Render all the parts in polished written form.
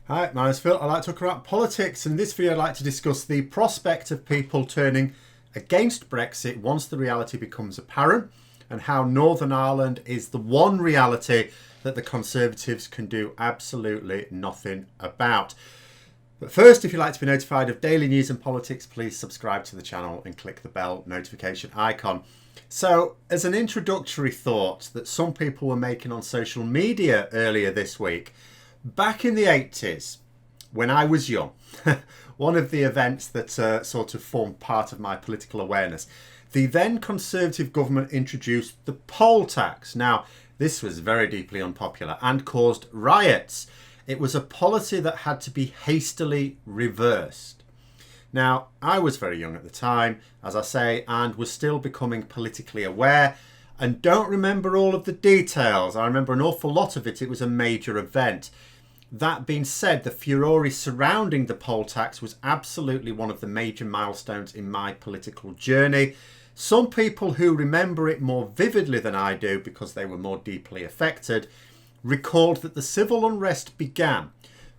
Hi, my name's Phil. I like to talk about politics, and in this video I'd like to discuss the prospect of people turning against Brexit once the reality becomes apparent, and how Northern Ireland is the one reality that the Conservatives can do absolutely nothing about. But first, if you'd like to be notified of daily news and politics, please subscribe to the channel and click the bell notification icon. So, as an introductory thought that some people were making on social media earlier this week, back in the 80s, when I was young, one of the events that sort of formed part of my political awareness, the then Conservative government introduced the poll tax. Now, this was very deeply unpopular and caused riots. It was a policy that had to be hastily reversed. Now, I was very young at the time, as I say, and was still becoming politically aware and don't remember all of the details. I remember an awful lot of it. It was a major event. That being said, the furore surrounding the poll tax was absolutely one of the major milestones in my political journey. Some people who remember it more vividly than I do, because they were more deeply affected, recalled that the civil unrest began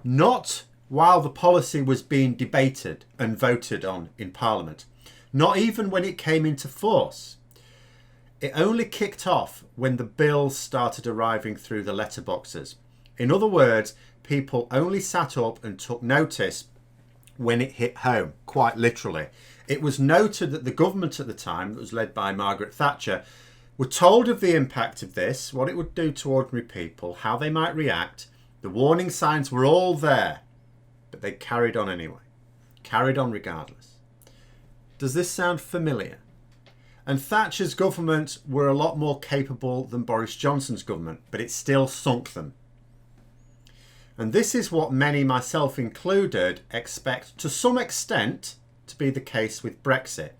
not while the policy was being debated and voted on in Parliament, not even when it came into force. It only kicked off when the bills started arriving through the letterboxes. In other words, people only sat up and took notice when it hit home, quite literally. It was noted that the government at the time, that was led by Margaret Thatcher, were told of the impact of this, what it would do to ordinary people, how they might react. The warning signs were all there, but they carried on anyway. Carried on regardless. Does this sound familiar? And Thatcher's government were a lot more capable than Boris Johnson's government, but it still sunk them. And this is what many, myself included, expect to some extent to be the case with Brexit.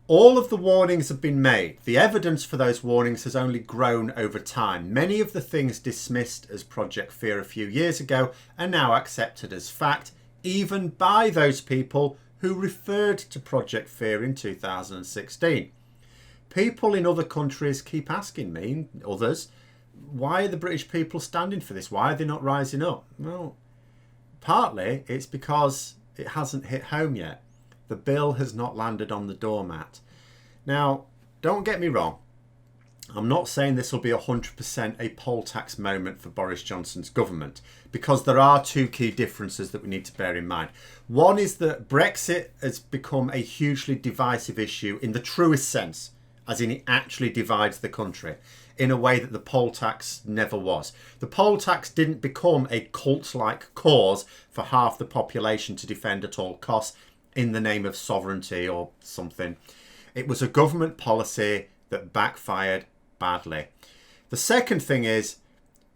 All of the warnings have been made. The evidence for those warnings has only grown over time. Many of the things dismissed as Project Fear a few years ago are now accepted as fact, even by those people who referred to Project Fear in 2016. People in other countries keep asking me, others, why are the British people standing for this? Why are they not rising up? Well, partly it's because it hasn't hit home yet. The bill has not landed on the doormat. Now, don't get me wrong. I'm not saying this will be 100% a poll tax moment for Boris Johnson's government, because there are two key differences that we need to bear in mind. One is that Brexit has become a hugely divisive issue in the truest sense, as in it actually divides the country in a way that the poll tax never was. The poll tax didn't become a cult-like cause for half the population to defend at all costs in the name of sovereignty or something. It was a government policy that backfired badly. The second thing is,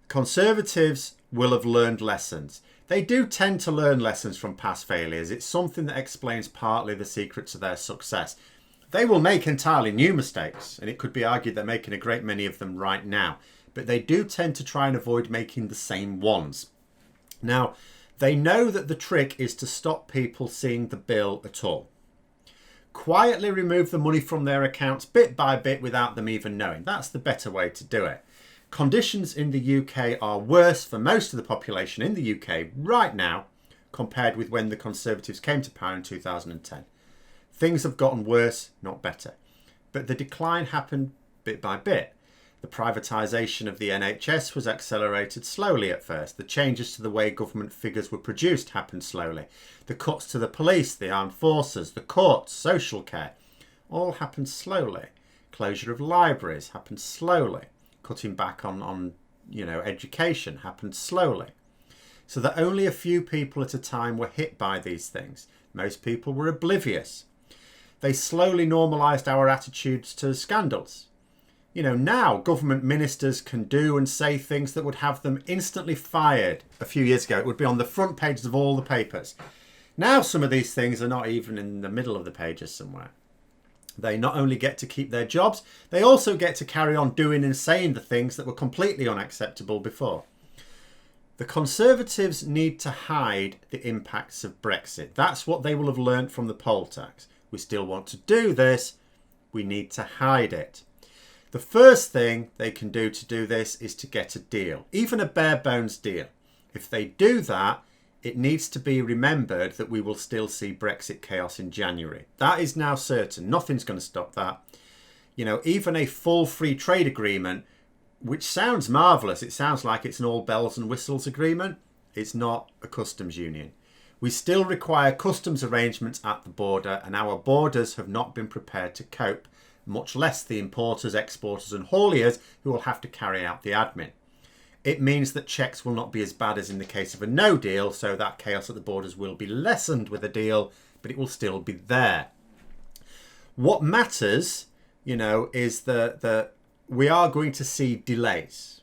Conservatives will have learned lessons. They do tend to learn lessons from past failures. It's something that explains partly the secret to their success. They will make entirely new mistakes, and it could be argued they're making a great many of them right now, but they do tend to try and avoid making the same ones. Now, they know that the trick is to stop people seeing the bill at all. Quietly remove the money from their accounts bit by bit without them even knowing. That's the better way to do it. Conditions in the UK are worse for most of the population in the UK right now compared with when the Conservatives came to power in 2010. Things have gotten worse, not better. But the decline happened bit by bit. The privatisation of the NHS was accelerated slowly at first. The changes to the way government figures were produced happened slowly. The cuts to the police, the armed forces, the courts, social care, all happened slowly. Closure of libraries happened slowly. Cutting back on education happened slowly. So that only a few people at a time were hit by these things. Most people were oblivious. They slowly normalised our attitudes to scandals. Now government ministers can do and say things that would have them instantly fired. A few years ago, it would be on the front pages of all the papers. Now some of these things are not even in the middle of the pages somewhere. They not only get to keep their jobs, they also get to carry on doing and saying the things that were completely unacceptable before. The Conservatives need to hide the impacts of Brexit. That's what they will have learnt from the poll tax. We still want to do this. We need to hide it. The first thing they can do to do this is to get a deal, even a bare bones deal. If they do that, it needs to be remembered that we will still see Brexit chaos in January. That is now certain. Nothing's going to stop that. Even a full free trade agreement, which sounds marvellous, it sounds like it's an all bells and whistles agreement. It's not a customs union. We still require customs arrangements at the border, and our borders have not been prepared to cope, much less the importers, exporters and hauliers who will have to carry out the admin. It means that checks will not be as bad as in the case of a no deal, so that chaos at the borders will be lessened with a deal, but it will still be there. What matters, is that we are going to see delays.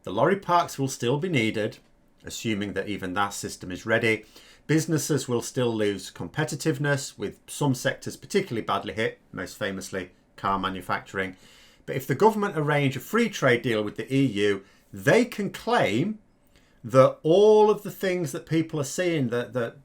The lorry parks will still be needed, assuming that even that system is ready. Businesses will still lose competitiveness, with some sectors particularly badly hit, most famously car manufacturing. But if the government arrange a free trade deal with the EU, they can claim that all of the things that people are seeing that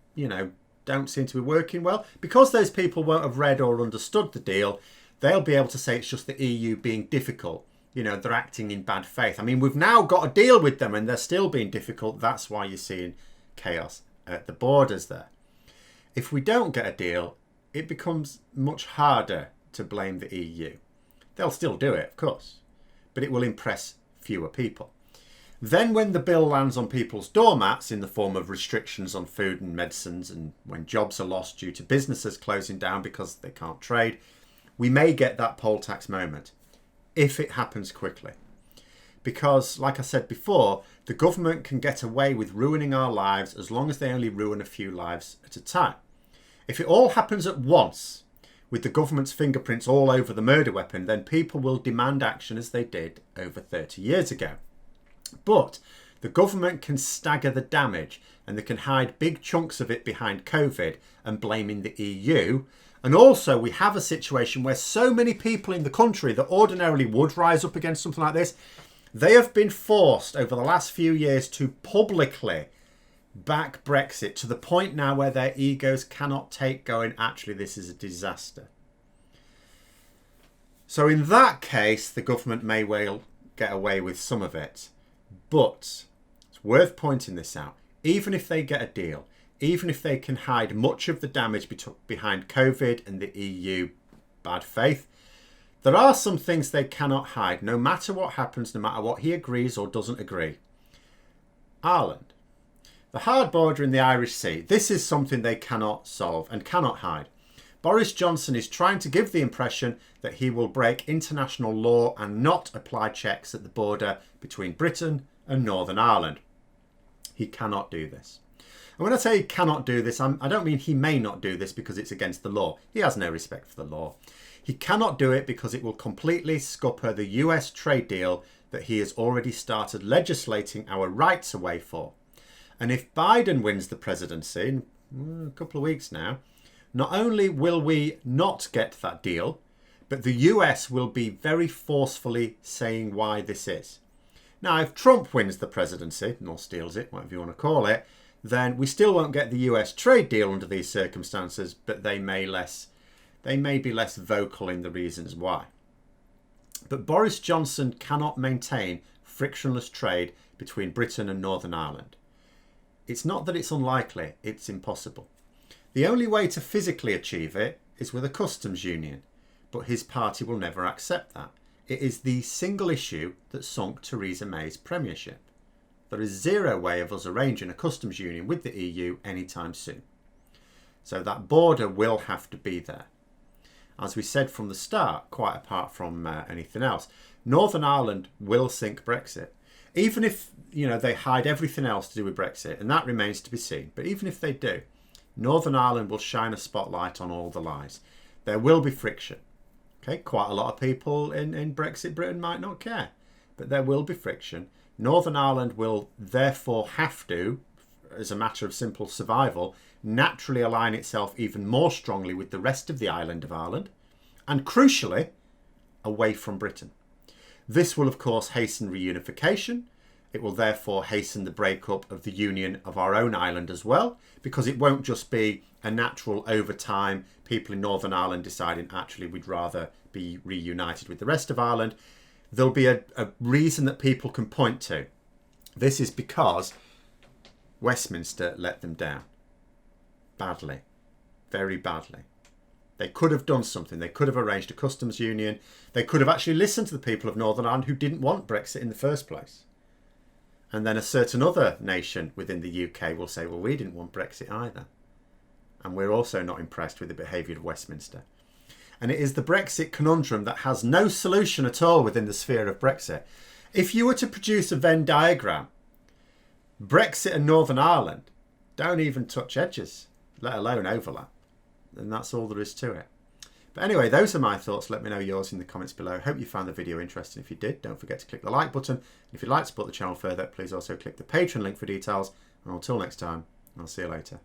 don't seem to be working well, because those people won't have read or understood the deal, they'll be able to say it's just the EU being difficult. They're acting in bad faith. I mean, we've now got a deal with them and they're still being difficult. That's why you're seeing chaos at the borders there. If we don't get a deal, it becomes much harder to blame the EU. They'll still do it, of course, but it will impress fewer people. Then when the bill lands on people's doormats in the form of restrictions on food and medicines, and when jobs are lost due to businesses closing down because they can't trade, we may get that poll tax moment, if it happens quickly. Because, like I said before, the government can get away with ruining our lives as long as they only ruin a few lives at a time. If it all happens at once, with the government's fingerprints all over the murder weapon, then people will demand action as they did over 30 years ago. But the government can stagger the damage, and they can hide big chunks of it behind COVID and blaming the EU. And also we have a situation where so many people in the country that ordinarily would rise up against something like this, they have been forced over the last few years to publicly back Brexit, to the point now where their egos cannot take going, actually, this is a disaster. So in that case, the government may well get away with some of it. But it's worth pointing this out. Even if they get a deal, even if they can hide much of the damage behind COVID and the EU bad faith, there are some things they cannot hide, no matter what happens, no matter what he agrees or doesn't agree. Ireland. The hard border in the Irish Sea. This is something they cannot solve and cannot hide. Boris Johnson is trying to give the impression that he will break international law and not apply checks at the border between Britain and Northern Ireland. He cannot do this. And when I say he cannot do this, I don't mean he may not do this because it's against the law. He has no respect for the law. He cannot do it because it will completely scupper the US trade deal that he has already started legislating our rights away for. And if Biden wins the presidency in a couple of weeks now, not only will we not get that deal, but the US will be very forcefully saying why this is. Now, if Trump wins the presidency, or steals it, whatever you want to call it, then we still won't get the US trade deal under these circumstances, but they may be less vocal in the reasons why. But Boris Johnson cannot maintain frictionless trade between Britain and Northern Ireland. It's not that it's unlikely, it's impossible. The only way to physically achieve it is with a customs union, but his party will never accept that. It is the single issue that sunk Theresa May's premiership. There is zero way of us arranging a customs union with the EU anytime soon. So that border will have to be there. As we said from the start, quite apart from anything else, Northern Ireland will sink Brexit. Even if, they hide everything else to do with Brexit, and that remains to be seen. But even if they do, Northern Ireland will shine a spotlight on all the lies. There will be friction. Okay, quite a lot of people in Brexit Britain might not care, but there will be friction. Northern Ireland will therefore have to, as a matter of simple survival, naturally align itself even more strongly with the rest of the island of Ireland, and crucially, away from Britain. This will, of course, hasten reunification. It will therefore hasten the breakup of the union of our own island as well, because it won't just be a natural over time, people in Northern Ireland deciding actually we'd rather be reunited with the rest of Ireland. There'll be a reason that people can point to. This is because Westminster let them down. Badly. Very badly. They could have done something. They could have arranged a customs union. They could have actually listened to the people of Northern Ireland who didn't want Brexit in the first place. And then a certain other nation within the UK will say, well, we didn't want Brexit either. And we're also not impressed with the behaviour of Westminster. And it is the Brexit conundrum that has no solution at all within the sphere of Brexit. If you were to produce a Venn diagram, Brexit and Northern Ireland don't even touch edges, let alone overlap. And that's all there is to it. But anyway, those are my thoughts. Let me know yours in the comments below. Hope you found the video interesting. If you did, don't forget to click the like button. And if you'd like to support the channel further, please also click the Patreon link for details. And until next time, I'll see you later.